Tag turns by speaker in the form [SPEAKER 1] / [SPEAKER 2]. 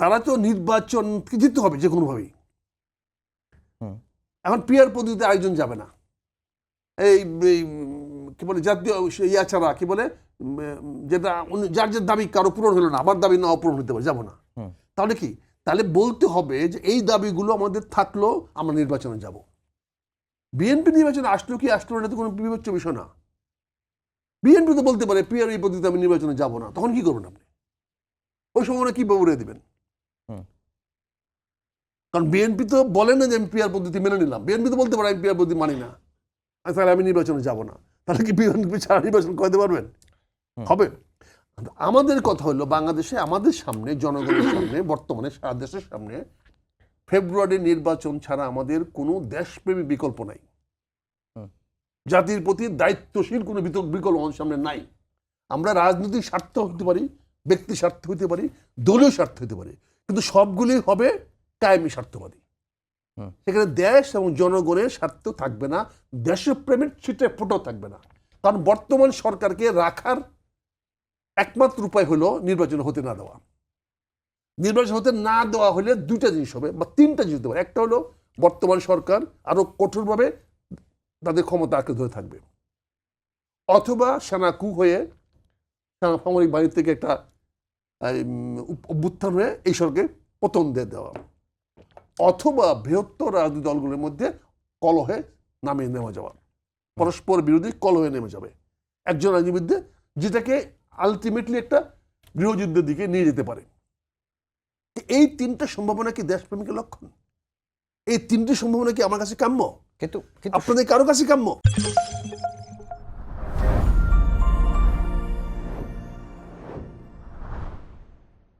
[SPEAKER 1] তারা তো নির্বাচন জিততে হবে যে কোনোভাবেই। এখন পিয়ার পদ্ধতিতে আয়োজন যাবে না, এই কি বলে জাতীয় ইয়া ছাড়া কি বলে যেটা যার যে দাবি কারো পূরণ হলো না, আমার দাবি না অপূরণ হতে পারে, যাবো না। তাহলে কি, তাহলে বলতে হবে যে এই দাবিগুলো আমাদের থাকলো, আমরা নির্বাচনে যাব। বিএনপি নির্বাচনে আসলো কি আসলো না তো কোনো বিবেচ্য বিষয় না। বিএনপি তো বলতে পারে পিয়ার এই পদ্ধতিতে আমি নির্বাচনে যাব না, তখন কি করবেন আপনি? ওই সময় কি ব্যবহার দিবেন? কারণ বিএনপি তো বলে না যে আমি পিয়ার পদ্ধতি মেনে নিলাম, বিএনপি তো বলতে পারে আমি পিয়ার পদ্ধতি মানি না, তাহলে আমি নির্বাচনে যাব না। তাহলে কি বিএনপি ছাড়া নির্বাচন করতে পারবেন? হবে? আমাদের কথা হলো বাংলাদেশে আমাদের সামনে, জনগণের সামনে, বর্তমানে সারা দেশের সামনে ফেব্রুয়ারি নির্বাচন ছাড়া আমাদের কোনো দেশপ্রেমী বিকল্প নাই। জাতির প্রতি দায়িত্বশীল কোনো বিকল্প আমাদের সামনে নাই। আমরা রাজনৈতিক স্বার্থ হতে পারি, ব্যক্তি স্বার্থ হতে পারি, দলীয় স্বার্থ হতে পারি, কিন্তু সবগুলি হবে কায়েমি স্বার্থবাদী। সেখানে দেশ এবং জনগণের স্বার্থ থাকবে না, দেশপ্রেমের ছিটে ফোটাও থাকবে না। কারণ বর্তমান সরকারকে রাখার একমাত্র উপায় হলো নির্বাচন হতে না দেওয়া। নির্বাচন হতে না দেওয়া হলে দুইটা জিনিস হবে বা তিনটা জিনিস হতে পারে। একটা হলো বর্তমান সরকার আরো কঠোরভাবে তাদের ক্ষমতা আঁকড়ে ধরে থাকবে, অথবা সেনা কু হয়ে সামরিক বাহিনী থেকে একটা অভ্যুত্থান হয়ে এই সরকারকে পতন দিয়ে দেওয়া, অথবা বৃহত্তর রাজনৈতিক দলগুলোর মধ্যে কলহে নামিয়ে নেওয়া যাওয়া, পরস্পর বিরোধী কলহে নেমে যাবে একজন রাজনীতিবিদদের, যেটাকে আলটিমেটলি একটা গৃহযুদ্ধের দিকে নিয়ে যেতে পারে। এই তিনটা সম্ভাবনা কি দেশপ্রেমিকের লক্ষণ? এই তিনটি সম্ভাবনা কি আমার কাছে কাম্য?
[SPEAKER 2] কিন্তু
[SPEAKER 1] আপনাদের কারো কাছে কাম্য?